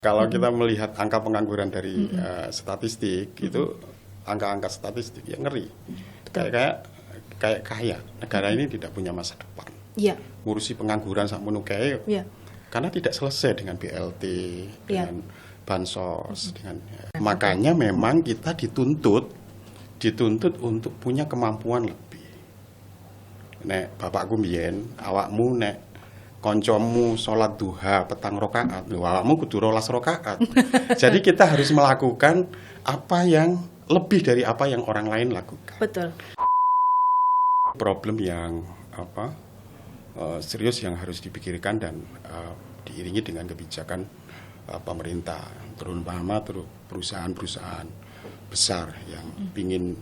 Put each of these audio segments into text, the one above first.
Kalau kita melihat angka pengangguran dari statistik itu angka-angka statistik yang ngeri. Kayak kaya negara ini tidak punya masa depan. Iya. Ngurusi pengangguran sakmono kae. Iya. Karena tidak selesai dengan BLT, dengan bansos, makanya memang kita dituntut untuk punya kemampuan lebih. Nek bapakku mbiyen, awakmu nek koncomu sholat duha petang rakaat, awakmu kudu 12 rakaat. Jadi kita harus melakukan apa yang lebih dari apa yang orang lain lakukan. Betul. Problem yang serius yang harus dipikirkan dan diiringi dengan kebijakan pemerintah, terutama perusahaan-perusahaan besar yang ingin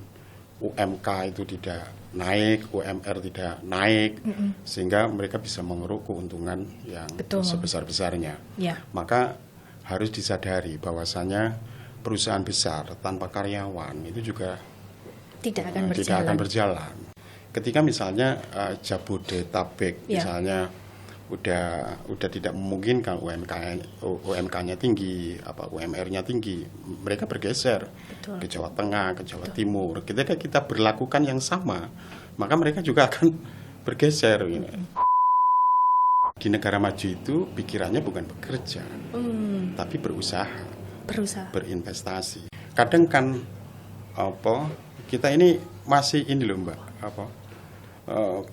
UMK itu tidak naik, UMR tidak naik, sehingga mereka bisa mengeruk keuntungan yang sebesar-besarnya. Ya. Maka harus disadari bahwasanya perusahaan besar tanpa karyawan itu juga tidak akan berjalan. Ketika misalnya Jabodetabek misalnya udah tidak memungkinkan UMK-nya tinggi, UMR-nya tinggi, mereka bergeser ke Jawa Tengah, ke Jawa Timur. Ketika kita berlakukan yang sama, maka mereka juga akan bergeser. Di negara maju itu pikirannya bukan bekerja, tapi berusaha, berinvestasi. Kadang kan kita ini masih ini loh Mbak,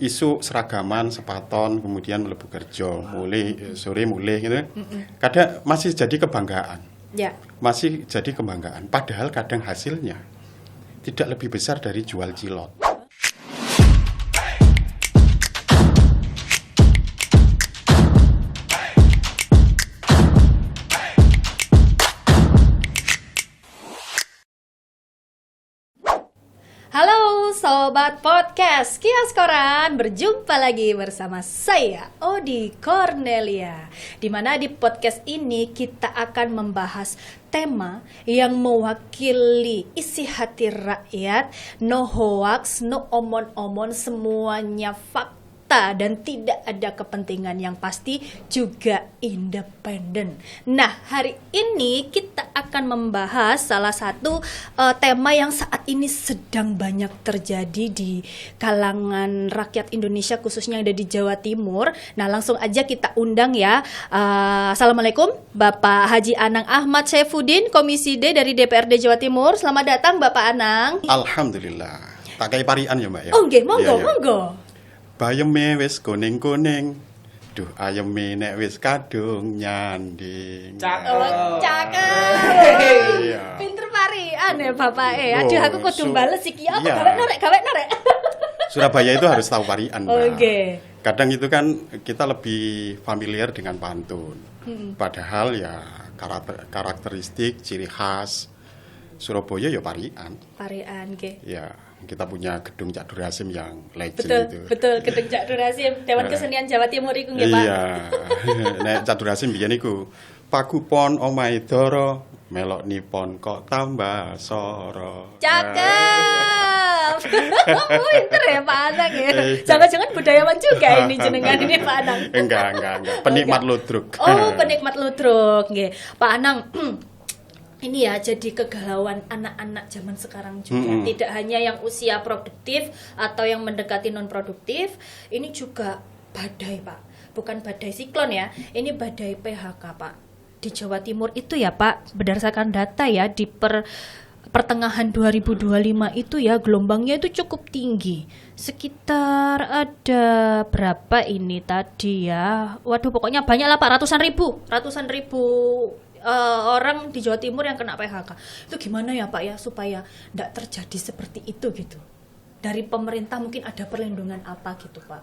isu seragaman sepaton kemudian mlebu kerja sore mulai gitu. Kadang masih jadi kebanggaan. Ya. Masih jadi kebanggaan padahal kadang hasilnya tidak lebih besar dari jual cilok. Halo Sobat Podcast Kios Koran, berjumpa lagi bersama saya Odi Cornelia. Dimana di podcast ini kita akan membahas tema yang mewakili isi hati rakyat. No hoax, no omon-omon, semuanya fakta dan tidak ada kepentingan, yang pasti juga independen. Nah, hari ini kita akan membahas salah satu tema yang saat ini sedang banyak terjadi di kalangan rakyat Indonesia, khususnya yang ada di Jawa Timur. Nah, langsung aja kita undang ya. Assalamualaikum Bapak Haji Anang Ahmad Saifuddin, Komisi D dari DPRD Jawa Timur. Selamat datang Bapak Anang. Alhamdulillah. Pakai parian ya Mbak ya. Oh nggih, monggo, ya. Monggo. Bayeme wis kuning-kuning, duh ayeme nek wis kadung nyanding. Cakep. Iya. Pinter parian ya Bapak Aduh aku kudu bales iki apa iya. gawe norek. Surabaya itu harus tahu parian. Oke. Kadang itu kan kita lebih familiar dengan pantun. Padahal ya karakteristik ciri khas Surabaya ya parian. Parian nggih. Ya, kita punya gedung Cak Dur Hasim yang legend itu. Betul, gedung Cak Dur Hasim, Dewan Kesenian Jawa Timur iku nggih, Pak. Iya. Nek Cak Dur Hasim biyen iku pagupon omahe Dara, melok nipon kok tambah soro. Cakep. Pinter ya Pak Anang ya. Jangan-jangan budayawan juga ini jenengan ini Pak Anang. Enggak. Penikmat ludruk. Oh, penikmat ludruk nggih. Pak Anang, ini ya jadi kegalauan anak-anak zaman sekarang juga. Tidak hanya yang usia produktif atau yang mendekati non produktif, ini juga badai Pak. Bukan badai siklon ya, ini badai PHK Pak. Di Jawa Timur itu ya Pak, berdasarkan data ya di pertengahan 2025 itu ya gelombangnya itu cukup tinggi. Sekitar ada berapa ini tadi ya? Waduh pokoknya banyak lah Pak, ratusan ribu orang di Jawa Timur yang kena PHK. Itu gimana ya Pak ya supaya tidak terjadi seperti itu gitu? Dari pemerintah mungkin ada perlindungan apa gitu Pak?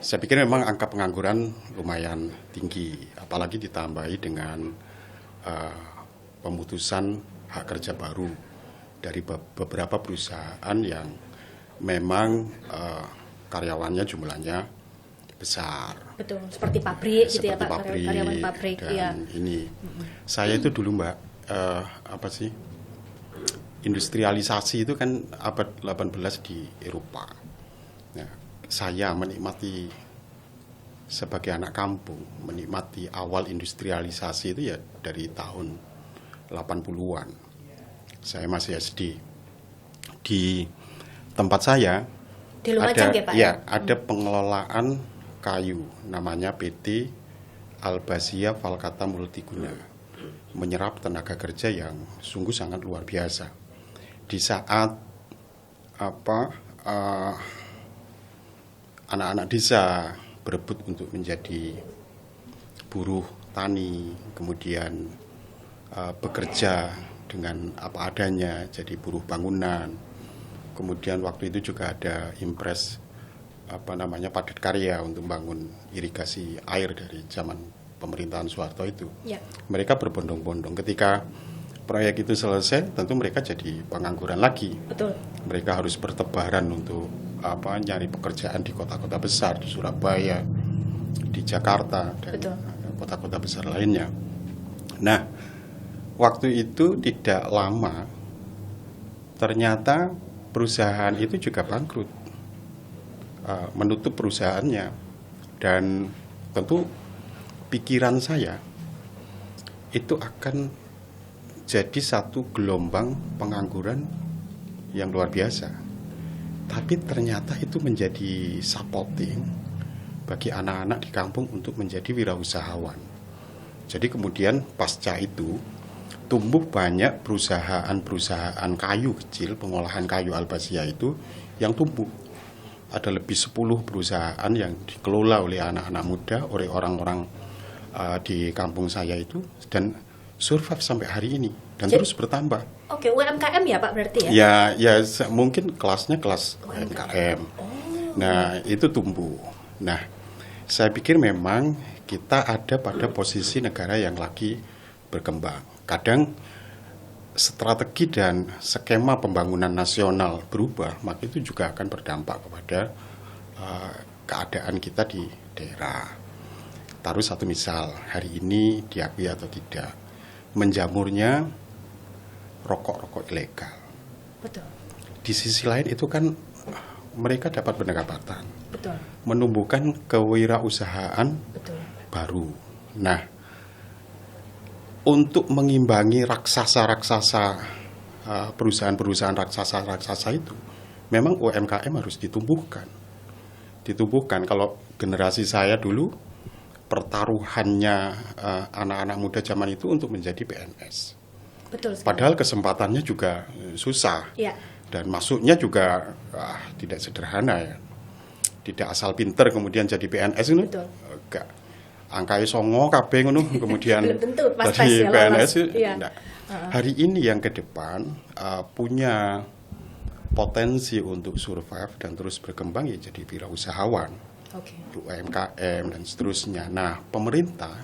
Saya pikir memang angka pengangguran lumayan tinggi, apalagi ditambahi dengan pemutusan hak kerja baru dari beberapa perusahaan yang memang karyawannya jumlahnya besar. Betul, seperti pabrik gitu ya Pak, karyawan pabrik. Dan ya. ini, saya itu dulu Mbak, industrialisasi itu kan abad 18 di Eropa. Nah, saya menikmati sebagai anak kampung menikmati awal industrialisasi itu ya dari tahun 80-an. Saya masih SD. Di tempat saya Di Lumajang ada, ya Pak? ya, ada pengelolaan kayu namanya PT Albazia Valkata Multiguna, menyerap tenaga kerja yang sungguh sangat luar biasa. Di saat anak-anak desa berebut untuk menjadi buruh tani, kemudian bekerja dengan apa adanya, jadi buruh bangunan. Kemudian waktu itu juga ada impres padat karya untuk bangun irigasi air dari zaman pemerintahan Soeharto itu. Ya. Mereka berbondong-bondong. Ketika proyek itu selesai, tentu mereka jadi pengangguran lagi. Betul. Mereka harus bertebaran untuk nyari pekerjaan di kota-kota besar, di Surabaya, di Jakarta, dan Betul. kota-kota besar lainnya. Nah, waktu itu tidak lama, ternyata perusahaan itu juga bangkrut, menutup perusahaannya, dan tentu pikiran saya itu akan jadi satu gelombang pengangguran yang luar biasa. Tapi ternyata itu menjadi supporting bagi anak-anak di kampung untuk menjadi wirausahawan. Jadi kemudian pasca itu tumbuh banyak perusahaan-perusahaan kayu kecil, pengolahan kayu Albazia itu yang tumbuh. Ada lebih 10 perusahaan yang dikelola oleh anak-anak muda, oleh orang-orang di kampung saya itu, dan survive sampai hari ini dan terus bertambah. Oke, UMKM ya Pak berarti ya? Mungkin kelasnya kelas UMKM. Nah, itu tumbuh. Nah, saya pikir memang kita ada pada posisi negara yang lagi berkembang. Kadang strategi dan skema pembangunan nasional berubah, maka itu juga akan berdampak kepada keadaan kita di daerah. Taruh satu misal, hari ini diakui atau tidak, menjamurnya rokok-rokok ilegal. Betul. Di sisi lain itu kan mereka dapat pendapatan, Betul. menumbuhkan kewirausahaan Betul. baru. Nah, untuk mengimbangi raksasa-raksasa, perusahaan-perusahaan raksasa-raksasa itu, memang UMKM harus ditumbuhkan. Kalau generasi saya dulu, pertaruhannya anak-anak muda zaman itu untuk menjadi PNS. Betul sekali. Padahal kesempatannya juga susah. Ya. Dan masuknya juga tidak sederhana ya. Tidak asal pinter kemudian jadi PNS itu. Betul. Enggak. Angkai songo kabeh ngono kemudian Belum tentu, pas-pas dari ya, PNS lolos. Iya. enggak. Hari ini yang ke depan punya potensi untuk survive dan terus berkembang ya jadi wirausahawan. Oke. UMKM dan seterusnya. Nah, pemerintah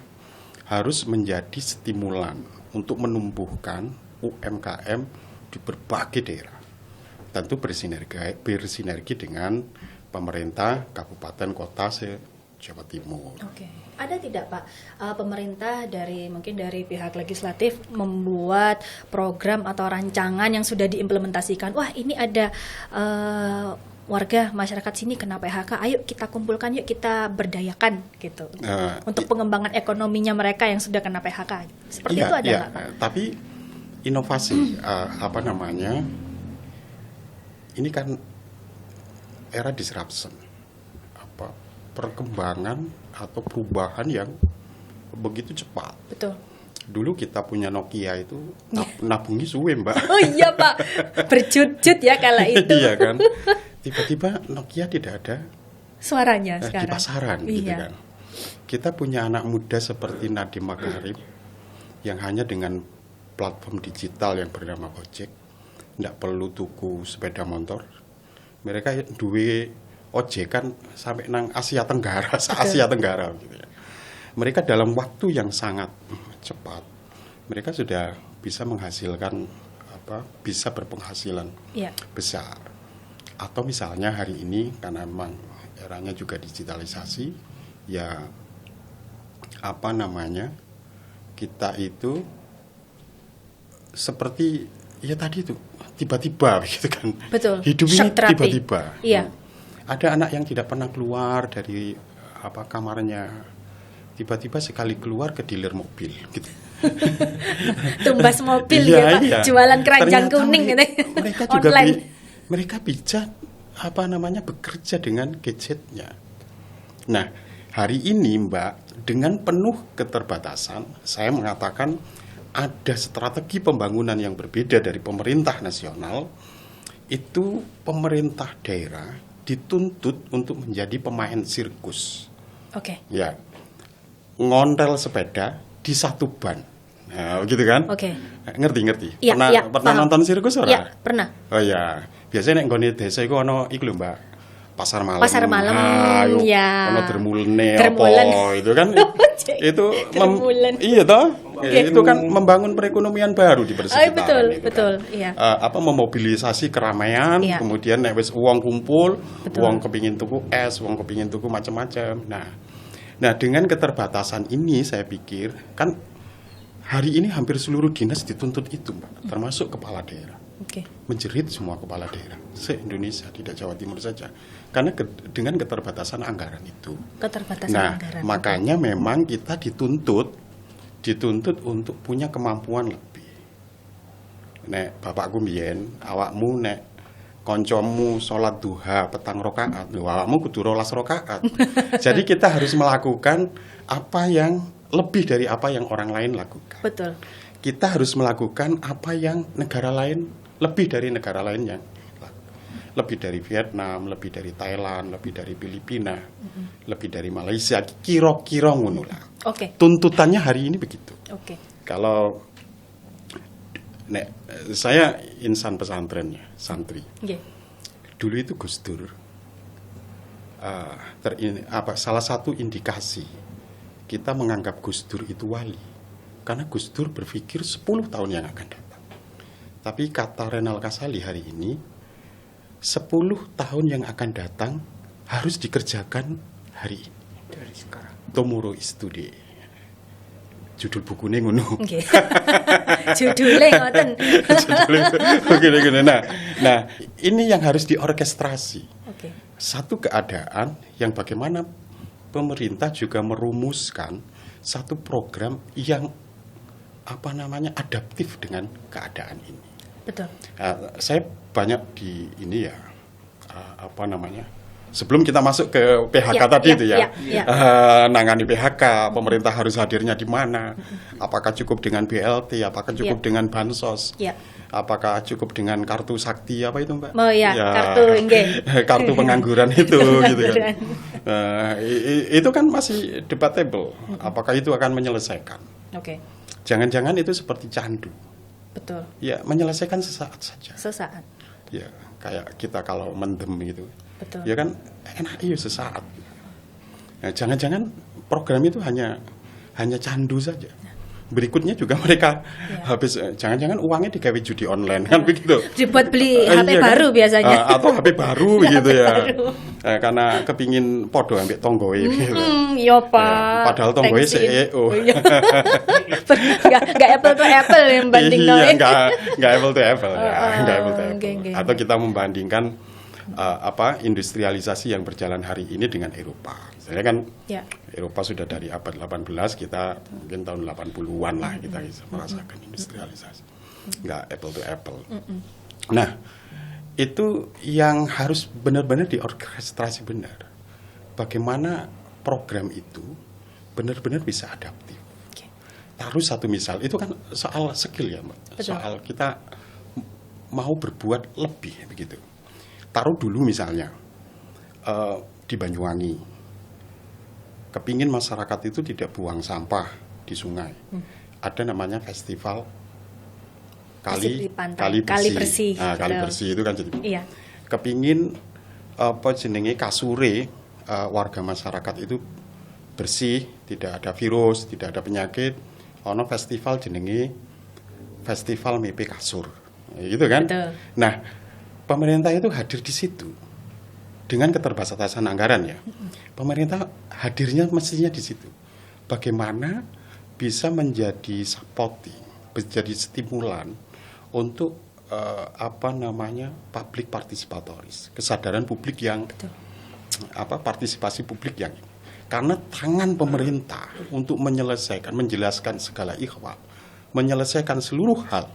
harus menjadi stimulan untuk menumbuhkan UMKM di berbagai daerah. Tentu bersinergi dengan pemerintah kabupaten kota se-Jawa Timur. Oke. Ada tidak Pak pemerintah mungkin dari pihak legislatif membuat program atau rancangan yang sudah diimplementasikan? Wah, ini ada warga masyarakat sini kena PHK, ayo kita kumpulkan, yuk kita berdayakan gitu untuk pengembangan ekonominya mereka yang sudah kena PHK. Seperti itu ada nggak, Pak? Tapi inovasi ini kan era disruption, perkembangan atau perubahan yang begitu cepat. Betul. Dulu kita punya Nokia itu nabungi suwe, Mbak. Oh iya Pak, berjut-jut ya kala itu. Iya kan. Tiba-tiba Nokia tidak ada suaranya sekarang di pasaran gitu iya. kan. Kita punya anak muda seperti Nadiem Makarim yang hanya dengan platform digital yang bernama Gojek, tidak perlu tuku sepeda motor. Mereka duwe ojek kan sampai nang Asia Tenggara, Asia Tenggara gitu ya. Mereka dalam waktu yang sangat cepat, mereka sudah bisa menghasilkan bisa berpenghasilan besar. Atau misalnya hari ini karena memang eranya juga digitalisasi, ya kita itu seperti ya tadi itu tiba-tiba gitu kan. Betul. Hidup ini tiba-tiba. Iya. Ada anak yang tidak pernah keluar dari kamarnya, tiba-tiba sekali keluar ke dealer mobil gitu. Tumbas mobil Iya, ya Pak, iya. jualan keranjang Ternyata kuning gitu. mereka juga Online. mereka bisa bekerja dengan gadgetnya. Nah, hari ini Mbak, dengan penuh keterbatasan, saya mengatakan ada strategi pembangunan yang berbeda dari pemerintah nasional. Itu pemerintah daerah dituntut untuk menjadi pemain sirkus. Oke. Ya, ngontel sepeda di satu ban. Nah, begitu kan? Oke. Ngerti. Iya, Pernah iya, pernah paham. nonton sirkus ora? Iya, pernah. Oh iya. Biasanya nek nggone desa iku ana iku lho, Mbak. Pasar malam. Pasar malam, yo, ya. Ono dermulene Dermulen. apa itu kan. itu Dermulen. iya toh? Oke. Itu kan membangun perekonomian baru di persekitaran. betul, itu betul, kan. iya. Memobilisasi keramaian, Iya. kemudian nek wis uang kumpul, Betul. uang kepingin tuku es, uang kepingin tuku macam-macam. Nah, dengan keterbatasan ini saya pikir kan hari ini hampir seluruh dinas dituntut itu, Mbak, termasuk kepala daerah. Oke. Menjerit semua kepala daerah se-Indonesia, tidak Jawa Timur saja, karena dengan keterbatasan anggaran itu. Keterbatasan Nah, anggaran. makanya memang kita dituntut untuk punya kemampuan lebih. Nek bapakku mbiyen, awakmu nek koncomu sholat duha petang rakaat, lho awakmu kudu 12 rakaat. Jadi kita harus melakukan apa yang lebih dari apa yang orang lain lakukan. Betul. Kita harus melakukan apa yang negara lain, lebih dari negara lainnya. Lebih dari Vietnam, lebih dari Thailand, lebih dari Filipina, lebih dari Malaysia, kira-kira ngono lah. Oke. Tuntutannya hari ini begitu. Oke. Kalau saya insan pesantrennya, santri. Nggih. Dulu itu Gus Dur, salah satu indikasi kita menganggap Gus Dur itu wali, karena Gus Dur berpikir 10 tahun yang akan datang. Tapi kata Renal Kasali hari ini, 10 tahun yang akan datang harus dikerjakan hari ini. Dari sekarang. Tomorrow is today. Judul bukunya ngono. Nggih. Judulnya ngoten. Begini. Nah, ini yang harus diorkestrasi. Oke. Satu keadaan yang bagaimana pemerintah juga merumuskan satu program yang adaptif dengan keadaan ini. Betul. Saya banyak di ini ya, sebelum kita masuk ke PHK tadi itu ya, nangani PHK, pemerintah harus hadirnya di mana, apakah cukup dengan BLT, apakah cukup dengan bansos, apakah cukup dengan kartu sakti apa itu Mbak? Oh ya, kartu nggih. Kartu pengangguran itu gitu kan. Itu kan masih debatable, apakah itu akan menyelesaikan. Oke. Jangan-jangan itu seperti candu. Betul. Ya, menyelesaikan sesaat saja. Sesaat. Ya, kayak kita kalau mendem gitu. Betul. Ya kan enak iya sesaat. Nah, jangan-jangan program itu hanya candu saja. Berikutnya juga mereka habis jangan-jangan uangnya digawe judi online kan begitu. Dibuat beli HP iya, baru kan? biasanya. Atau HP baru gitu ya. Baru. Karena kepingin podo ambek tonggoe gitu. Iya Pak. Padahal tonggoe CEO. Enggak apple to apple yang banding Iya, enggak apple to apple ya. Enggak apple to apple. Okay. Atau kita membandingkan industrialisasi yang berjalan hari ini dengan Eropa. Misalnya kan Eropa sudah dari abad 18, kita mungkin tahun 80-an lah kita bisa merasakan industrialisasi. Enggak apple to apple. Nah, itu yang harus benar-benar diorkestrasi benar. Bagaimana program itu benar-benar bisa adaptif. Taruh satu misal, itu kan soal skill ya Mbak. Betul. Soal kita mau berbuat lebih begitu. Taruh dulu misalnya di Banyuwangi, kepingin masyarakat itu tidak buang sampah di sungai. Ada namanya festival kali bersih. Nah, kali bersih itu kan jadi. Iya. Kepingin kasure warga masyarakat itu bersih, tidak ada virus, tidak ada penyakit. Ono festival jenenge Festival Mepe Kasur. Gitu kan? Betul. Nah, pemerintah itu hadir di situ dengan keterbatasan anggaran ya. Pemerintah hadirnya mestinya di situ. Bagaimana bisa menjadi supporting, menjadi stimulan untuk public participatoris, kesadaran publik yang partisipasi publik yang Karena tangan pemerintah untuk menyelesaikan, menjelaskan segala ikhwal, menyelesaikan seluruh hal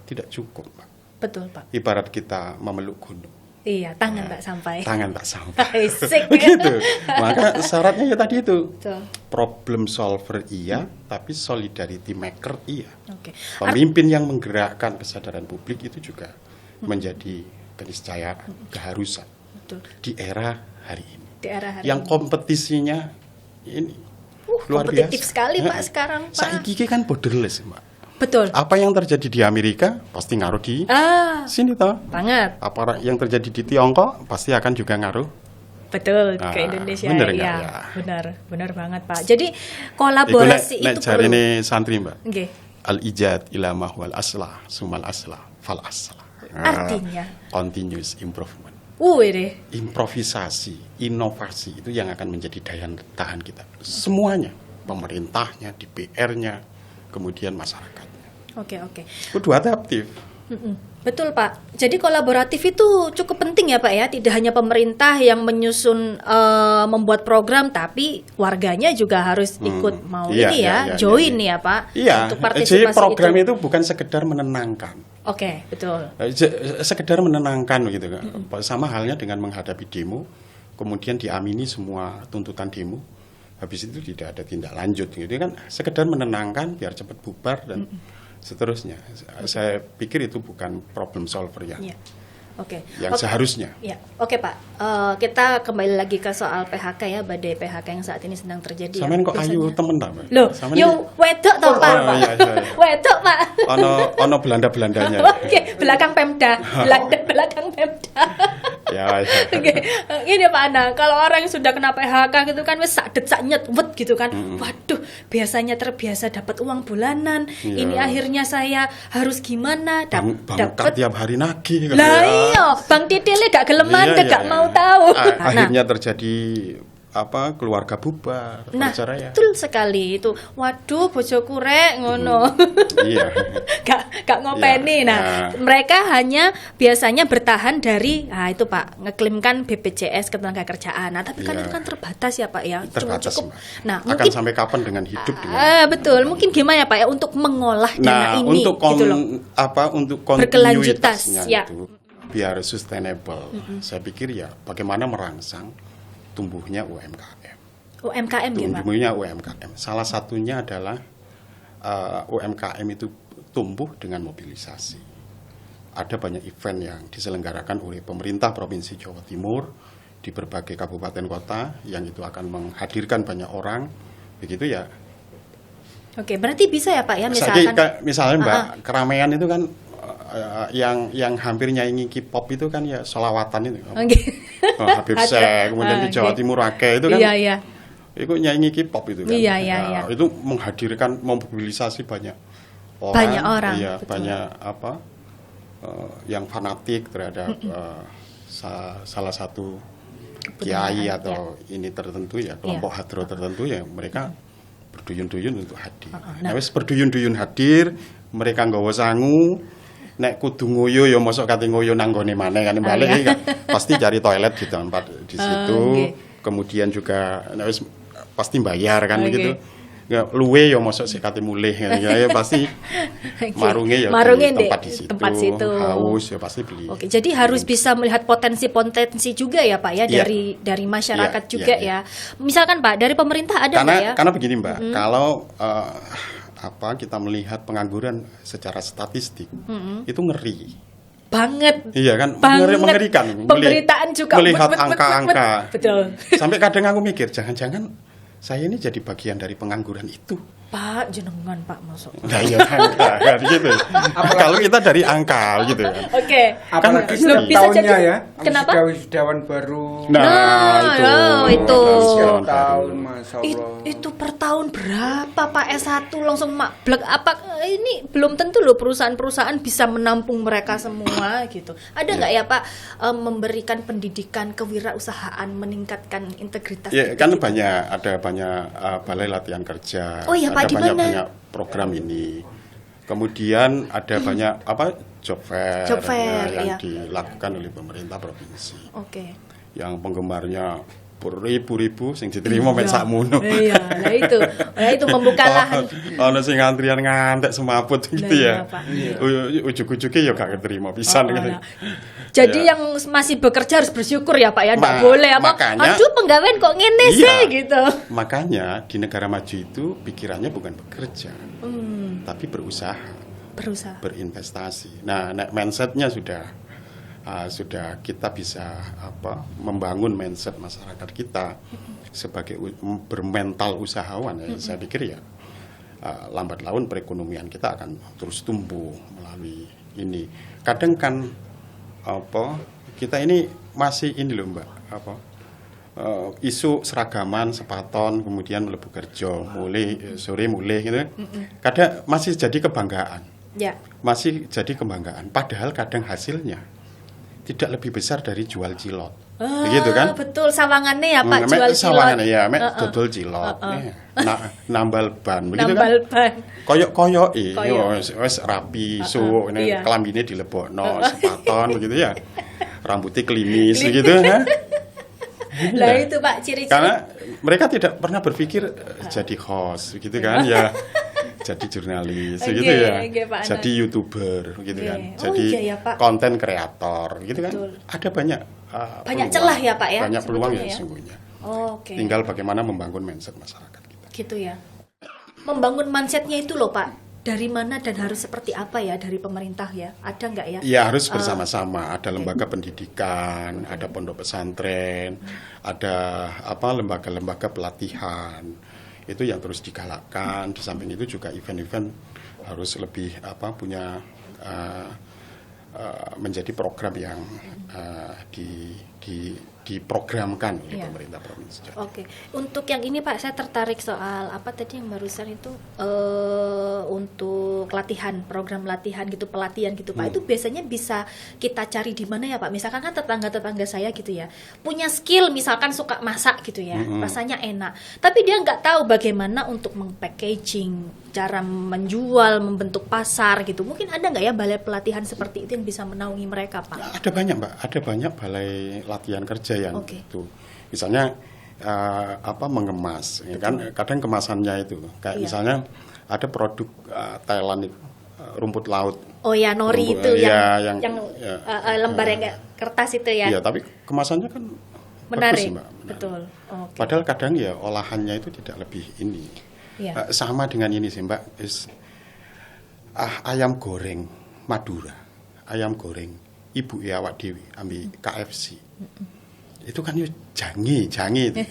tidak cukup, Pak. Betul, Pak. Ibarat kita memeluk gunung. Iya, tangan tak sampai. Tangan tak sampai. Asik. Begitu. Maka syaratnya ya tadi itu. Betul. Problem solver iya, tapi solidarity maker iya. Oke. Pemimpin yang menggerakkan kesadaran publik itu juga menjadi keniscayaan, keharusan Betul. di era hari ini. Di era hari Yang ini. kompetisinya ini luar kompetitif biasa. sekali, Pak, sekarang, Pak. Saiki ki kan borderless, Mbak. Betul. Apa yang terjadi di Amerika pasti ngaruh di sini toh. Banget. Apa yang terjadi di Tiongkok pasti akan juga ngaruh. Betul, Nah, ke Indonesia. bener ya. nggak ya? Benar banget, Pak. Jadi kolaborasi nek itu perlu. jarine santri, Mbak. Nggih. Al ijad ila mahwal aslah, sumal aslah, fal aslah. Artinya? Continuous improvement. Deh. Improvisasi, inovasi itu yang akan menjadi daya tahan kita. Semuanya, pemerintahnya, DPR-nya, kemudian masyarakatnya. Oke. Kudu adaptif. Betul, Pak. Jadi kolaboratif itu cukup penting ya, Pak ya. Tidak hanya pemerintah yang menyusun membuat program, tapi warganya juga harus ikut mau ini ya, join nih ya, Pak. Iya. Untuk partisipasi Jadi program itu bukan sekedar menenangkan. Oke, betul. Sekedar menenangkan gitu kan. Sama halnya dengan menghadapi demo, kemudian diamini semua tuntutan demo. Habis itu tidak ada tindak lanjut gitu kan. Sekedar menenangkan biar cepat bubar dan seterusnya. Saya pikir itu bukan problem solver yang Iya. Oke. seharusnya. Ya, oke Pak. Kita kembali lagi ke soal PHK ya, badai PHK yang saat ini sedang terjadi. Sampeyan kok biasanya. ayu temen ta, Mbak? Loh, Sampeyan yo wedok toh, Pak. iya. Wedok, Pak. Ono Belanda-Belandanya. Oke, belakang Pemda. Belakang Pemda. Ya. Oke, ini Pak Anang, kalau orang yang sudah kena PHK gitu kan wes sak nyet wet gitu kan. Waduh, biasanya terbiasa dapat uang bulanan. Iya. Ini akhirnya saya harus gimana? Bangkat Dapat tiap hari nagih kan. lah Ya. iya, Bang Titile gak geleman, Iya, gak iya. mau tahu. Akhirnya terjadi keluarga bubar, Nah, perceraian. betul sekali itu. Waduh, bojoku rek ngono. Iya. gak ngopeni. Ya, Nah, ya. mereka hanya biasanya bertahan dari itu Pak, ngeklaimkan BPJS ketenagakerjaan. Nah, tapi kan Ya. itu kan terbatas ya Pak ya. Cuma Terbatas, cukup. Mbak. Nah, Akan mungkin sampai kapan dengan hidup dengan betul. Mungkin gimana ya Pak ya untuk mengolah dana ini untuk gitu loh. untuk Berkelanjutas, kontinuitasnya ya. itu biar sustainable. Saya pikir ya bagaimana merangsang tumbuhnya UMKM. UMKM gimana? Tumbuhnya UMKM. Salah satunya adalah UMKM itu tumbuh dengan mobilisasi. Ada banyak event yang diselenggarakan oleh pemerintah Provinsi Jawa Timur di berbagai kabupaten kota yang itu akan menghadirkan banyak orang. Begitu ya. Oke, berarti bisa ya Pak ya misalkan Misalnya Mbak, keramaian itu kan yang hampir nyanyi K-pop itu kan ya solawatan itu. Habib Syekh, kemudian di Jawa Timur Akeh itu kan. Iya. Itu nyanyi K-pop itu kan. Iya. Itu menghadirkan, memobilisasi banyak orang. Banyak orang, Iya, betul. banyak yang fanatik terhadap salah satu kiai atau ini tertentu ya, kelompok hadro tertentu ya, mereka berduyun-duyun untuk hadir. Nah, wis berduyun-duyun hadir, mereka nggawa sangu. Nek kudu ngoyo ya mosok kate ngoyo nang gone maneh kan balik kan pasti cari toilet di tempat di situ. Kemudian juga wis pasti bayar kan begitu. Ya luwe ya mosok sik kate mulih ya pasti marunge ya di tempat di situ. Haus ya pasti beli. Oke, jadi harus bisa melihat potensi-potensi juga ya Pak ya dari masyarakat juga ya. Misalkan Pak dari pemerintah ada nggak ya? Karena begini Mbak, kalau kita melihat pengangguran secara statistik itu ngeri banget. Iya kan, banget. mengerikan. Pemberitaan juga melihat angka-angka. Betul. Sampai kadang aku mikir, jangan-jangan saya ini jadi bagian dari pengangguran itu. Pak, jenengan Pak masuk. Nah iya kan gitu. Kalau kita dari angka gitu kan. Oke. Apalagi Belum bisa tahunnya jadi. ya. Kenapa? Wisudawan baru. itu. Tahun Masya Allah. Itu per tahun berapa Pak S1 langsung blek apa ini belum tentu loh perusahaan-perusahaan bisa menampung mereka semua gitu. Ada nggak ya Pak memberikan pendidikan kewirausahaan meningkatkan integritas? Ya kan ada banyak balai latihan kerja. Oh iya Pak, di mana? Banyak program ini. Kemudian ada banyak job fair, yang iya. dilakukan oleh pemerintah provinsi. Oke. Yang penggemarnya ribu-ribu sing diterima mek sakmono. Iya, nah itu membuka lahan. Ono sing antrian ngantek semaput gitu iya, ya. Pak. Ujug-ujugnya ya gak keterima pisan gitu. Nah. Jadi Ya. yang masih bekerja harus bersyukur ya Pak ya, enggak Ma- boleh apa. makanya- Aduh, penggawean kok ngene Iya. sih gitu. Makanya di negara maju itu pikirannya bukan bekerja, tapi berusaha, berinvestasi. Nah, mindsetnya sudah kita bisa membangun mindset masyarakat kita sebagai bermental usahawan. Ya. Saya pikir ya lambat laun perekonomian kita akan terus tumbuh melalui ini. Kadang kan kita ini masih ini loh Mbak isu seragaman sepaton kemudian mlebu kerja mulai sore mulai gitu. Kadang masih jadi kebanggaan. Ya. Masih jadi kebanggaan padahal kadang hasilnya tidak lebih besar dari jual cilok. Begitu kan? Betul, sawangannya ya Pak, jual cilok. Sawangannya ya, dodol cilok. Nambal ban begitu Nambal kan? ban. Koyok-koyoke wis rapi, suwuk iya. kelambine dilebokno, sepaton begitu ya. Rambutnya klimis begitu ya. Lah itu Pak ciri-ciri. Karena mereka tidak pernah berpikir jadi host gitu kan ya. Jadi jurnalis gitu ya. Pak Jadi YouTuber gitu kan. Jadi iya ya, Pak. konten kreator gitu kan. Betul. Ada banyak Banyak peluang. celah ya, Pak ya, Banyak peluang ya sebetulnya ya. sesungguhnya. Oke. Tinggal bagaimana membangun mindset masyarakat kita. Gitu ya. Membangun mindsetnya itu loh Pak. Dari mana dan harus seperti apa ya dari pemerintah ya? Ada nggak ya? Ya harus bersama-sama. Ada lembaga pendidikan, ada pondok pesantren, ada lembaga-lembaga pelatihan. Itu yang terus digalakkan. Di samping itu juga event-event harus lebih punya menjadi program yang diprogramkan oleh Iya. pemerintah provinsi Jawa. Oke, untuk yang ini Pak, saya tertarik soal apa tadi yang barusan itu untuk latihan, program latihan gitu, pelatihan gitu Pak. Itu biasanya bisa kita cari di mana ya Pak? Misalkan kan tetangga-tetangga saya gitu ya, punya skill misalkan suka masak gitu ya, rasanya enak. Tapi dia nggak tahu bagaimana untuk meng-packaging, cara menjual, membentuk pasar gitu. Mungkin ada nggak ya balai pelatihan seperti itu yang bisa menaungi mereka Pak? Ada banyak Mbak, ada banyak balai latihan kerja yang Oke. itu. Misalnya mengemas, ya kan? Kadang kemasannya itu kayak Iya. misalnya ada produk Thailand itu, rumput laut. Oh ya, nori Rumput- itu iya, yang ya. lembar yang kayak kertas itu ya. Iya, tapi kemasannya kan Menarik, bagus, Mbak. Menarik. betul. Oke. Padahal kadang ya olahannya itu tidak lebih ini. Iya. Sama dengan ini sih Mbak, ayam goreng Madura, ayam goreng ibu awak dewi ambil KFC. Itu kan jange itu.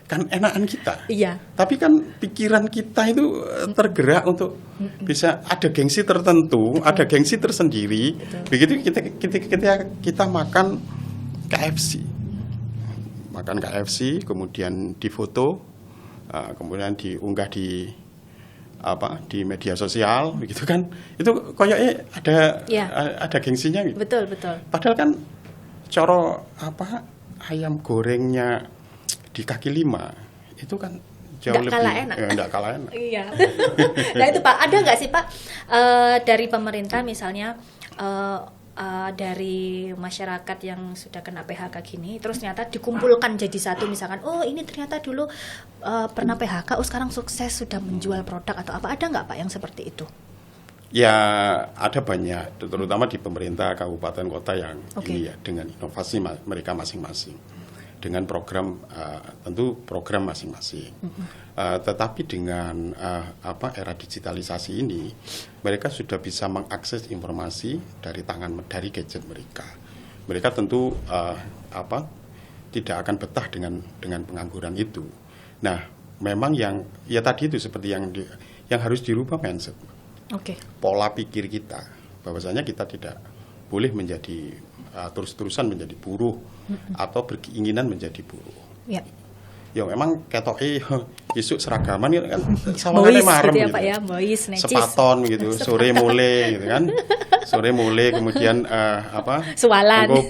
Kan enakan kita. Iya. Tapi kan pikiran kita itu tergerak untuk bisa ada gengsi tertentu, ada gengsi tersendiri. Begitu kita makan KFC. Makan KFC, kemudian difoto, kemudian diunggah di media sosial, begitu kan? Itu kayaknya ada gengsinya gitu. Betul. Padahal kan coro ayam gorengnya di kaki lima itu kan jauh Nggak lebih kalah enak. Nggak kalah enak. Iya. Nah itu Pak, ada nggak sih Pak dari pemerintah misalnya dari masyarakat yang sudah kena PHK gini, terus ternyata dikumpulkan jadi satu, misalkan, oh ini ternyata dulu pernah PHK, sekarang sukses sudah menjual produk atau apa, ada nggak Pak yang seperti itu? Ya ada banyak, terutama di pemerintah kabupaten kota yang ini ya dengan inovasi mereka masing-masing, dengan program tentu program masing-masing. Tetapi dengan era digitalisasi ini, mereka sudah bisa mengakses informasi dari dari gadget mereka. Mereka tentu tidak akan betah dengan pengangguran itu. Nah, memang yang ya tadi itu seperti yang harus dirubah mindset. Pola pikir kita, bahwasanya kita tidak boleh menjadi terus-terusan menjadi buruh atau berkeinginan menjadi buruh. Ya memang ketoke isuk seragaman kan sawangannya marem gitu ya gitu. Pak ya, boys, necis. Sepaton gitu, sore mulai gitu kan. Sore mulai kemudian Sualan. engko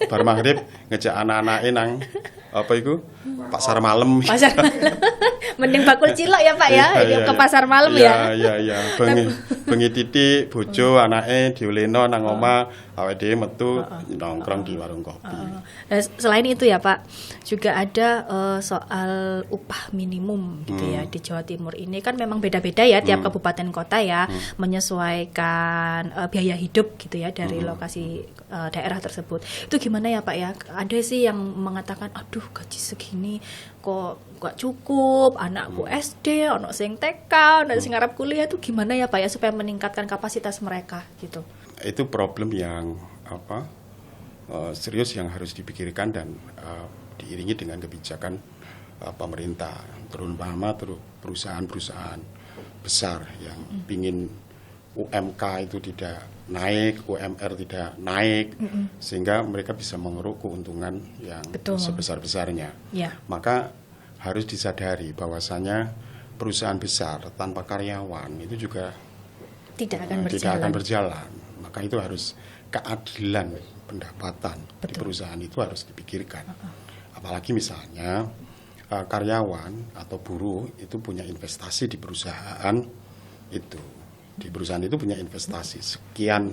bar maghrib ngejak anak-anake nang apa iku? pasar malam. Pasar mending bakul cilok ya Pak ya, ke pasar malam ya. Iya. Bengi titik bojo anake diuleno nang omah, awake dhewe metu nongkrong di warung kopi. Nah, selain itu ya Pak, juga ada soal upah minimum gitu ya di Jawa Timur ini kan memang beda-beda ya tiap kabupaten kota ya, menyesuaikan biaya hidup gitu ya dari lokasi daerah tersebut. Itu gimana ya Pak ya? Ada sih yang mengatakan, aduh gaji segini kok gak cukup, anakku SD, ono sing TK, ono sing arep kuliah, itu gimana ya Pak ya supaya meningkatkan kapasitas mereka gitu. Itu problem yang serius yang harus dipikirkan dan diiringi dengan kebijakan pemerintah, terutama perusahaan-perusahaan besar yang ingin UMK itu tidak naik, UMR tidak naik, sehingga mereka bisa mengeruk keuntungan yang sebesar-besarnya. Ya. Maka harus disadari bahwasanya perusahaan besar tanpa karyawan itu juga tidak akan berjalan. Maka itu harus keadilan pendapatan di perusahaan itu harus dipikirkan. Apalagi misalnya karyawan atau buruh itu punya investasi di perusahaan itu. Di perusahaan itu punya investasi sekian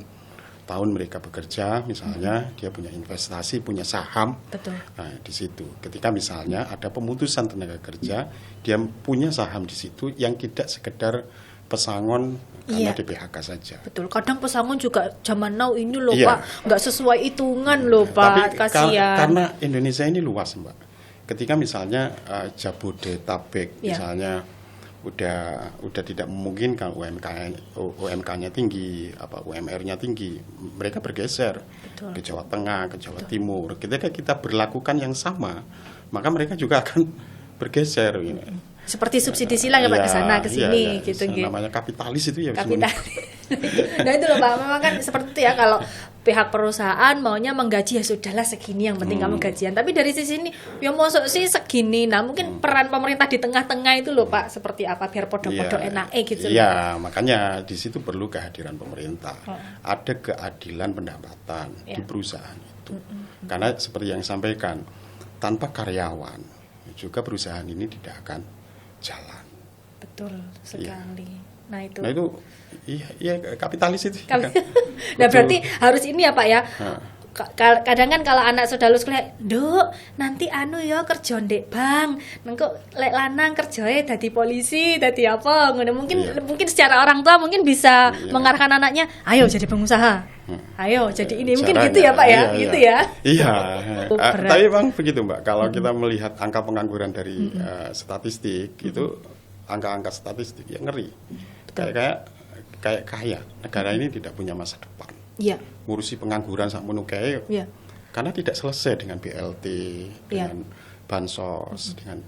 tahun mereka bekerja, misalnya dia punya investasi, punya saham. Betul. Nah, di situ ketika misalnya ada pemutusan tenaga kerja, dia punya saham di situ yang tidak sekedar pesangon karena di PHK saja. Betul. Kadang pesangon juga zaman now ini loh Iya. Pak, nggak sesuai hitungan loh Pak, Tapi kasihan. karena Indonesia ini luas Mbak. Ketika misalnya Jabodetabek misalnya udah tidak memungkinkan UMK-nya tinggi, UMR-nya tinggi, mereka bergeser ke Jawa Tengah, ke Jawa Timur. Ketika kita berlakukan yang sama, maka mereka juga akan bergeser. Seperti subsidi silang ya Pak, ke sana ke sini gitu. Namanya kapitalis itu ya. Kapitalis. Nah itu loh Pak, memang kan seperti itu ya, kalau pihak perusahaan maunya menggaji ya sudahlah segini, yang penting kamu gajian. Tapi dari sisi ini ya masuk sih segini. Nah mungkin peran pemerintah di tengah-tengah itu loh Pak, seperti apa biar podo-podo enake gitu. Iya, makanya di situ perlu kehadiran pemerintah. Ada keadilan pendapatan di perusahaan itu. Karena seperti yang sampaikan, tanpa karyawan juga perusahaan ini tidak akan jalan. Betul sekali. Nah itu iya kapitalis itu. Nah berarti harus ini ya Pak ya. Kadang kan kalau anak sudah lulus kuliah, "Nduk, nanti ya kerja ndek Bang. Nengko lek lanang kerjae dadi polisi, dadi apa?" Ngono mungkin secara orang tua mungkin bisa mengarahkan anaknya, "Ayo jadi pengusaha. Ayo jadi ini." Mungkin Caranya, gitu ya Pak ya, gitu ya. Iya. Tapi Bang begitu Mbak, kalau kita melihat angka pengangguran dari statistik itu angka-angka statistik yang ngeri. Kayak kaya negara ini tidak punya masa depan. Iya. Ngurusi pengangguran sakmono kae. Iya. Karena tidak selesai dengan BLT, dengan bansos, dengan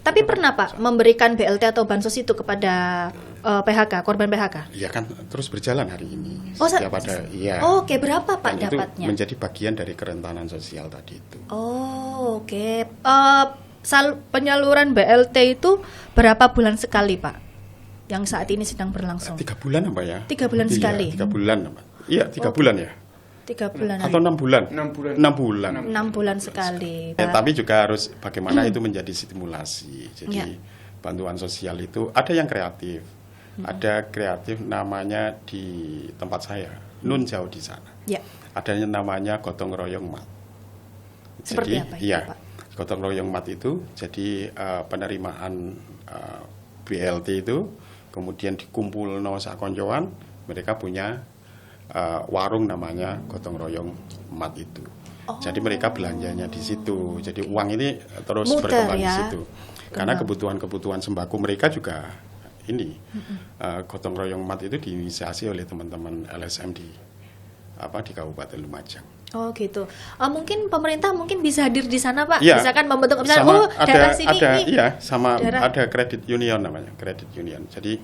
Tapi pernah Pak memberikan BLT atau bansos itu kepada PHK, korban PHK? Iya kan terus berjalan hari ini. Setiap ada iya. Oke, berapa Pak Dan dapatnya? itu menjadi bagian dari kerentanan sosial tadi itu. Oke. Penyaluran BLT itu berapa bulan sekali Pak? Yang saat ini sedang berlangsung. 3 bulan apa ya? 3 bulan sekali. 3 bulan apa? Iya, 3 bulan ya. 3 bulan. Atau 6 bulan? 6 bulan. 6 bulan. 6 bulan sekali. Tapi juga harus bagaimana itu menjadi stimulasi. Jadi bantuan sosial itu ada yang kreatif. Ada kreatif namanya di tempat saya, Nun jauh di sana. Ya. Ada yang namanya gotong royong mat. Seperti Jadi, apa itu, iya, Pak? gotong royong mat itu jadi penerimaan BLT itu kemudian dikumpul sak koncoan, mereka punya warung namanya gotong royong mat itu. Jadi mereka belanjanya di situ. Jadi uang ini terus muter, berkembang ya? di situ. Karena kebutuhan-kebutuhan sembako mereka juga ini gotong royong mat itu diinisiasi oleh teman-teman LSM di Kabupaten Lumajang. Oh gitu. Mungkin pemerintah mungkin bisa hadir di sana Pak. Ya, Misalkan membentuk misalnya daerah sini ada kredit union namanya, kredit union. Jadi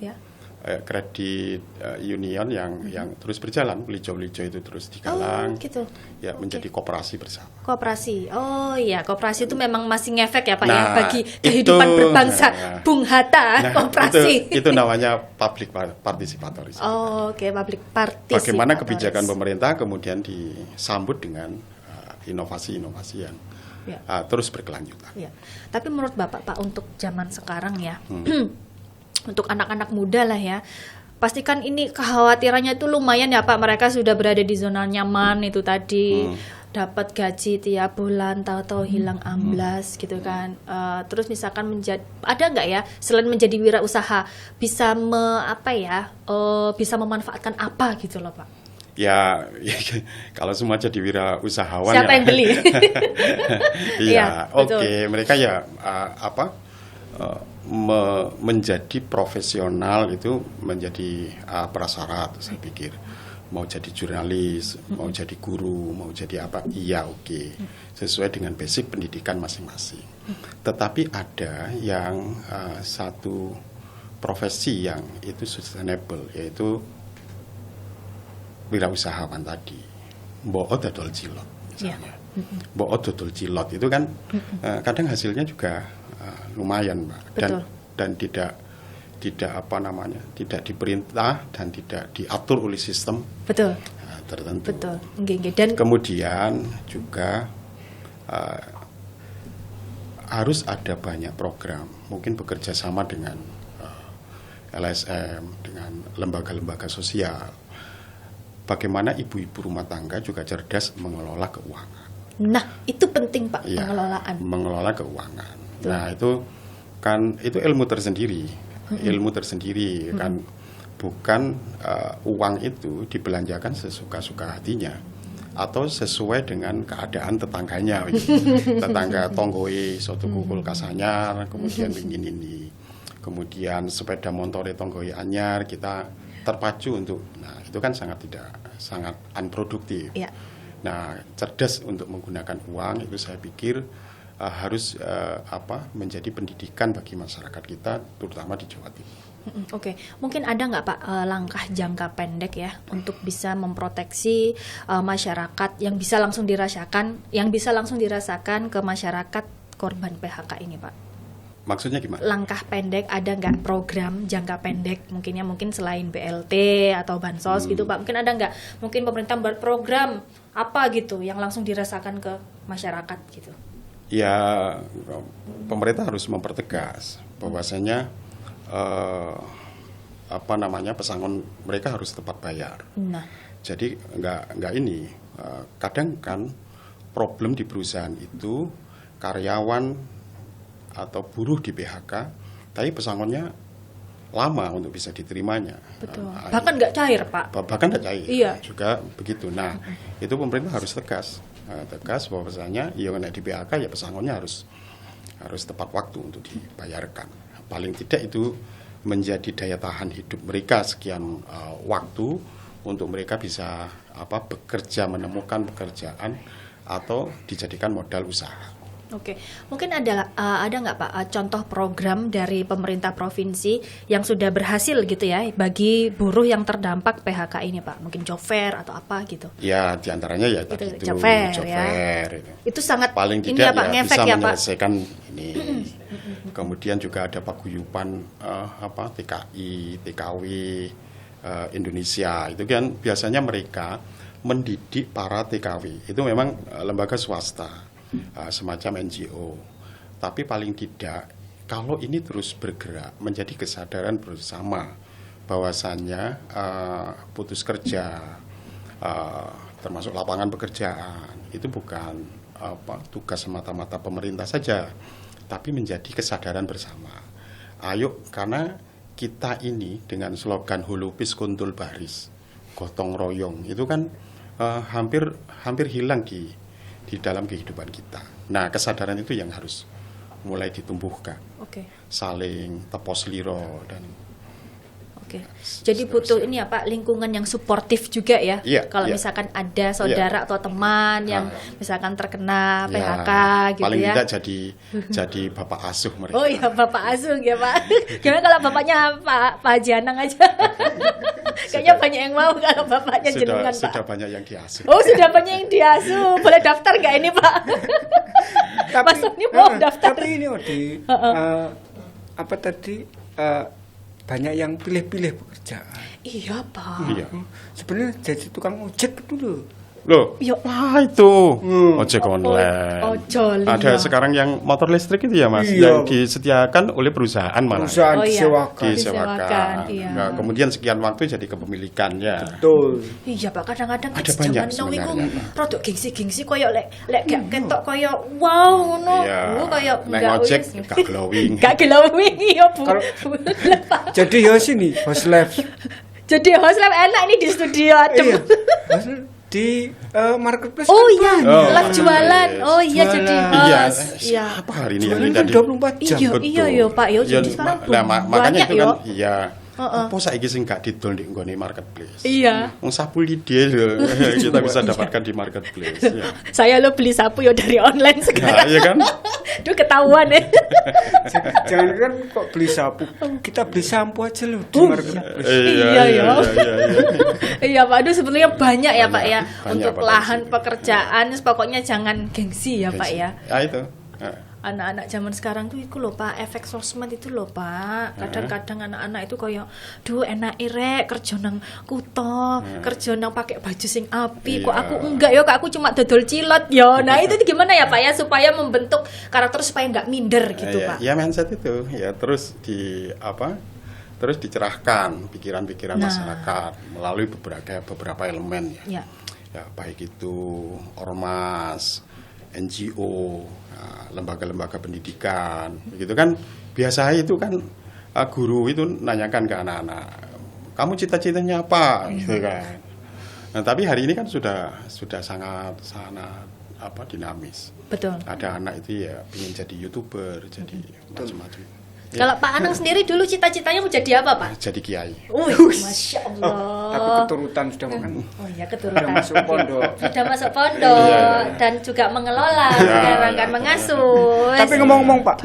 kredit union yang terus berjalan, hijau-hijau itu terus digalang. Gitu. Ya, menjadi koperasi bersama. Koperasi. Oh iya, koperasi itu memang masih ngefek ya Pak ya Nah, bagi kehidupan itu, berbangsa. Bung Hatta, koperasi. Itu namanya public participatory. Oke, public participatory. Bagaimana kebijakan pemerintah kemudian disambut dengan inovasi-inovasi yang Ya. terus berkelanjutan. Ya. Tapi menurut Bapak Pak, untuk zaman sekarang ya, untuk anak-anak muda lah ya, pastikan ini kekhawatirannya itu lumayan ya Pak. Mereka sudah berada di zona nyaman itu tadi, dapat gaji tiap bulan, tahu-tahu hilang amblas gitu kan. Terus misalkan ada nggak ya, selain menjadi wirausaha, bisa bisa memanfaatkan apa gitu loh Pak? Ya, kalau semua jadi wirausahawan Siapa ya. yang beli? Iya, Iya, betul. oke. Mereka ya menjadi profesional itu menjadi prasyarat, saya pikir. Mau jadi jurnalis, mau jadi guru, mau jadi apa, iya oke. Sesuai dengan basic pendidikan masing-masing. Tetapi ada yang satu profesi yang itu sustainable, yaitu wirausahawan tadi. Mbok dodol cilok misalnya. Mbok dodol cilok itu kan kadang hasilnya juga lumayan, Mbak. Dan tidak tidak diperintah dan tidak diatur oleh sistem Betul. tertentu. Betul. Nggih. Dan Kemudian juga harus ada banyak program, mungkin bekerja sama dengan LSM, dengan lembaga-lembaga sosial. Bagaimana ibu-ibu rumah tangga juga cerdas mengelola keuangan. nah, itu penting Pak, Ya, pengelolaan. mengelola keuangan. Betul. Nah, itu ilmu tersendiri. Ilmu tersendiri kan, bukan uang itu dibelanjakan sesuka-suka hatinya atau sesuai dengan keadaan tetangganya. Tetangga tonggoi suatu kulkas anyar, kemudian ingin ini. Kemudian sepeda motor tonggoi anyar, kita terpacu untuk, nah itu kan sangat unproduktif. Ya. Nah, cerdas untuk menggunakan uang itu saya pikir harus menjadi pendidikan bagi masyarakat kita, terutama di Jawa Timur. Oke, mungkin ada nggak Pak langkah jangka pendek ya untuk bisa memproteksi masyarakat yang bisa langsung dirasakan ke masyarakat korban PHK ini Pak? Maksudnya gimana? Langkah pendek, ada nggak program jangka pendek mungkin selain BLT atau bansos gitu Pak? Mungkin ada nggak? Mungkin pemerintah buat program apa gitu yang langsung dirasakan ke masyarakat gitu? Ya, pemerintah harus mempertegas bahwasanya pesangon mereka harus tepat bayar. Nah, Jadi nggak ini. Kadang kan problem di perusahaan itu karyawan atau buruh di PHK, tapi pesangonnya lama untuk bisa diterimanya. betul. Bahkan nggak cair Pak. Bahkan nggak cair. Iya. Juga begitu. Nah, itu pemerintah harus tegas bahwasanya ya nek di PHK ya pesangonnya harus tepat waktu untuk dibayarkan. Paling tidak itu menjadi daya tahan hidup mereka sekian waktu untuk mereka bisa bekerja, menemukan pekerjaan atau dijadikan modal usaha. Oke, mungkin ada nggak Pak contoh program dari pemerintah provinsi yang sudah berhasil gitu ya bagi buruh yang terdampak PHK ini Pak? Mungkin job fair atau apa gitu? Ya, diantaranya ya tadi itu job fair, job ya. fair, itu. Itu sangat Paling ini tidak ya Pak, ya ngefek bisa ya Pak. menyelesaikan ini. Kemudian juga ada paguyuban TKI, TKW Indonesia. Itu kan biasanya mereka mendidik para TKW. Itu memang lembaga swasta, semacam NGO. Tapi paling tidak kalau ini terus bergerak menjadi kesadaran bersama bahwasannya putus kerja, termasuk lapangan pekerjaan, itu bukan tugas semata-mata pemerintah saja, tapi menjadi kesadaran bersama. Ayo, karena kita ini dengan slogan Holopis Kuntul Baris, gotong royong, itu kan hampir hilang di dalam kehidupan kita. Nah, kesadaran itu yang harus mulai ditumbuhkan. Oke. Saling tepos liro dan Oke. Jadi butuh ini ya Pak, lingkungan yang suportif juga ya. Iya, Kalau iya. misalkan ada saudara atau teman yang misalkan terkena ya, PHK gitu paling ya. tidak jadi bapak asuh mereka. Oh iya, Bapak asuh ya Pak. Gimana kalau bapaknya Pak Janang aja? Kayaknya banyak yang mau kalau bapaknya jenengan Pak. Sudah banyak yang diasuh. Oh, sudah banyak yang diasuh. Boleh daftar nggak ini Pak? Mas Sony mau daftar. Tapi ini banyak yang pilih-pilih pekerjaan. Iya Pak. Iya. Sebenarnya jadi tukang ojek dulu. Loh, Yo. wah itu ojek online. Ojol. Ada sekarang yang motor listrik itu ya Mas, Iya. yang disediakan oleh perusahaan malah. Perusahaan Oh, iya. disewakan. Disewakan, iya. Nah, kemudian sekian waktu jadi kepemilikannya. Betul. Iya Pak, kadang-kadang Ada kids banyak zaman now iku sebenarnya. rada gengsi-gengsi koyo lek gak ketok koyo wow ngono. Iya. Koyo Nek ngojek gak glowing. Gak glowing iya Bu. Kalau- Pak. Jadi ya sini host live. Jadi host live enak nih di studio adem. Iya. Host live di marketplace. Oh kan iya, banyak. Oh, live jualan. Oh iya Jualan. jadi Iya, host. Iya. siapa hari ini yang Jualan minta kan di 24 jam. Iya, betul. iya yo Pak yo. Jadi Ya, sekarang makanya banyak itu yo. kan iya. Heeh. Apa saiki sing gak didol di nggone marketplace? Iya. Wong sapu lidi lho, kita bisa dapatkan di marketplace. Ya. Saya lo beli sapu yo dari online Nah, sekarang. iya kan? Duh ketahuan ya. Jangan kan kok beli sapu. Kita beli sampo aja loh di marketplace. Iya, ya. iya. Iya Pak, aduh sebetulnya banyak ya Pak ya Banyak untuk potensi. lahan pekerjaan, pokoknya jangan gengsi ya Pak ya. Ya itu. Nah, Anak-anak zaman sekarang tuh itu loh Pak, efek sosmed itu loh Pak. Kadang-kadang anak-anak itu kayak, duh enak irek kerja nang kuto, kerja nang pakai baju sing api. Kok Iya. aku enggak yo, kok aku cuma dodol cilot yo. Nah itu gimana ya Pak ya supaya membentuk karakter supaya nggak minder gitu ya, Pak. ya mindset itu ya terus terus dicerahkan pikiran-pikiran Nah. masyarakat melalui beberapa elemen ya. Ya. Ya baik itu ormas, NGO, lembaga-lembaga pendidikan, begitu kan biasa itu kan guru itu nanyakan ke anak-anak, kamu cita-citanya apa, gitu kan. Nah tapi hari ini kan sudah sangat dinamis. Betul. Ada anak itu ya ingin jadi YouTuber, jadi macam-macam. Ya, Kalau Pak Anang sendiri dulu cita-citanya mau jadi apa Pak? jadi kiai. Masya Allah. Tapi keturutan sudah makan. Oh iya keturunan. Sudah masuk pondok. Sudah masuk pondok Iya. dan juga mengelola, Iya, sekarang kan iya, mengasuh. Tapi ngomong-ngomong Pak,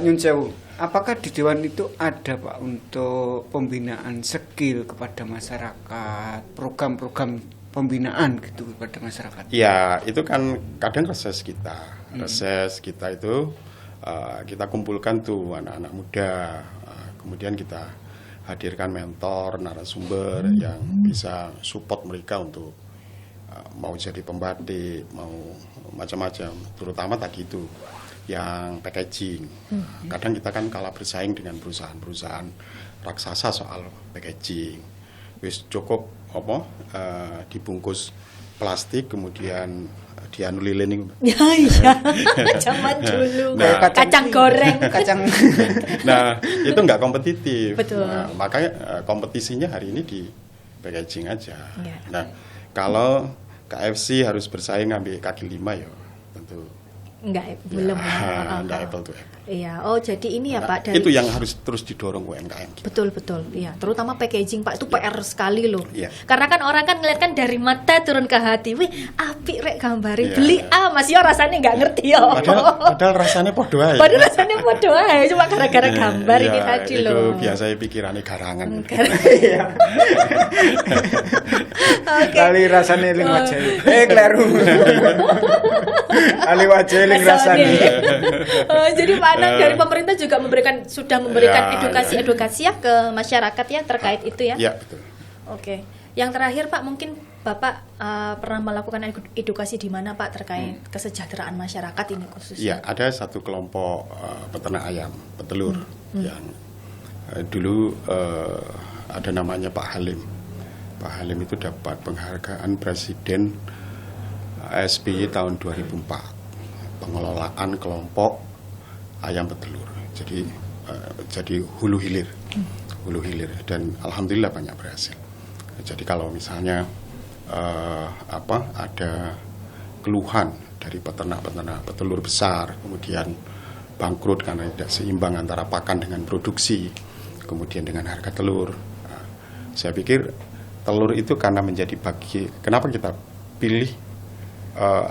Nyun Sewu, apakah di Dewan itu ada Pak untuk pembinaan skill kepada masyarakat, program-program pembinaan gitu kepada masyarakat? Ya itu kan kadang reses kita itu kita kumpulkan tuh anak-anak muda, kemudian kita hadirkan mentor, narasumber yang bisa support mereka untuk mau jadi pembatik, mau macam-macam, terutama tadi itu yang packaging. Kadang kita kan kalah bersaing dengan perusahaan-perusahaan raksasa soal packaging. Wis cukup dibungkus plastik kemudian dianu lilin. Ya iya, zaman dulu. Nah. Kacang goreng. Kacang. Nah, itu nggak kompetitif. Betul. Nah, makanya kompetisinya hari ini di packaging aja. Ya. Nah, kalau KFC harus bersaing ngambil kaki lima ya tentu Enggak, belum ya. nggak apple to apple. Iya, oh jadi ini ya Nah, Pak dari itu yang harus terus didorong UMKM. betul, iya. Terutama packaging Pak itu PR sekali loh. Iya. Karena kan orang kan ngeliat kan dari mata turun ke hati. Wih, apik rek gambari. Iya, Beli iya. Mas yo rasanya nggak ngerti yo. Padahal rasanya podo aja. Padahal rasanya bodoh aja cuma gara-gara gambar ini Iya, tadi itu loh. biasanya pikirannya garangan. Oke. Kali rasanya eling wajah. Kleru. Ali wajah eling rasanya. Jadi Pak Anang dari pemerintah juga sudah memberikan Ya, edukasi ya ke masyarakat ya terkait itu ya. Iya, betul. Oke. Yang terakhir Pak mungkin Bapak pernah melakukan edukasi di mana Pak terkait kesejahteraan masyarakat ini khususnya? Iya, ada satu kelompok peternak ayam, petelur yang dulu ada namanya Pak Halim. Pak Halim itu dapat penghargaan Presiden SBY tahun 2004, pengelolaan kelompok ayam petelur. Jadi hulu hilir dan alhamdulillah banyak berhasil. Jadi kalau misalnya ada keluhan dari peternak-peternak petelur besar, kemudian bangkrut karena tidak seimbang antara pakan dengan produksi, kemudian dengan harga telur. Saya pikir telur itu karena menjadi kenapa kita pilih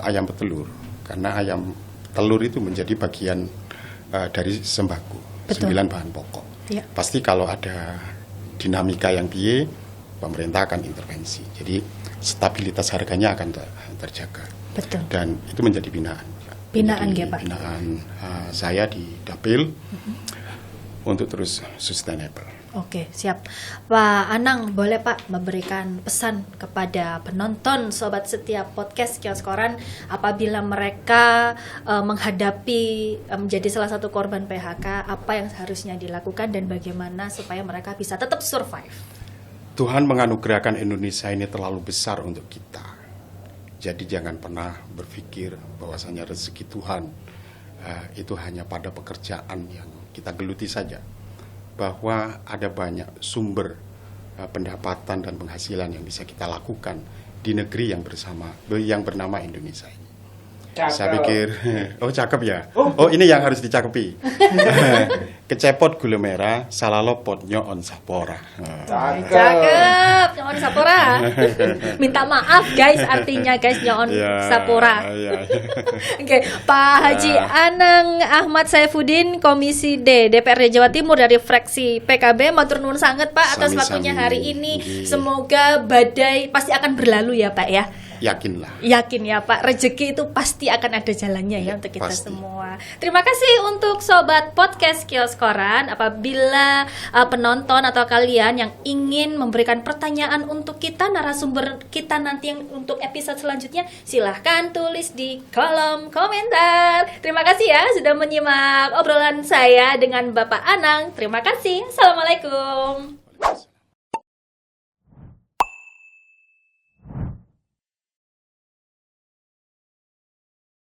ayam petelur? Karena ayam telur itu menjadi bagian dari sembako, Betul. 9 bahan pokok. Ya. Pasti kalau ada dinamika yang piye, pemerintah akan intervensi. Jadi stabilitas harganya akan terjaga. Betul. Dan itu menjadi binaan. Binaan Menjadi ya, Pak? Binaan saya di Dapil untuk terus sustainable. Oke, siap. Pak Anang, boleh Pak memberikan pesan kepada penonton Sobat Setia Podcast Kios Koran apabila mereka menghadapi menjadi salah satu korban PHK, apa yang seharusnya dilakukan dan bagaimana supaya mereka bisa tetap survive? Tuhan menganugerahkan Indonesia ini terlalu besar untuk kita. Jadi jangan pernah berpikir bahwasanya rezeki Tuhan itu hanya pada pekerjaan yang kita geluti saja. Bahwa ada banyak sumber pendapatan dan penghasilan yang bisa kita lakukan di negeri yang bernama Indonesia ini. Cakep. Saya pikir, oh cakep ya. Oh ini yang harus dicakepi. Kecepot gula merah, salah lopot nyoon sapora. Cakep, nyoon sapora. Minta maaf guys, artinya guys nyoon sapora. Oke, Pak Haji Anang Ahmad Saifuddin, Komisi D DPRD Jawa Timur dari fraksi PKB, matur nuwun sanget Pak atas waktunya hari ini. Semoga badai pasti akan berlalu ya Pak ya. Yakinlah. Yakin ya Pak, rezeki itu pasti akan ada jalannya ya untuk kita pasti. semua. Terima kasih untuk Sobat Podcast Kios Koran. Apabila penonton atau kalian yang ingin memberikan pertanyaan untuk kita, narasumber kita nanti yang untuk episode selanjutnya, silahkan tulis di kolom komentar. Terima kasih ya sudah menyimak obrolan saya dengan Bapak Anang. Terima kasih. Assalamualaikum.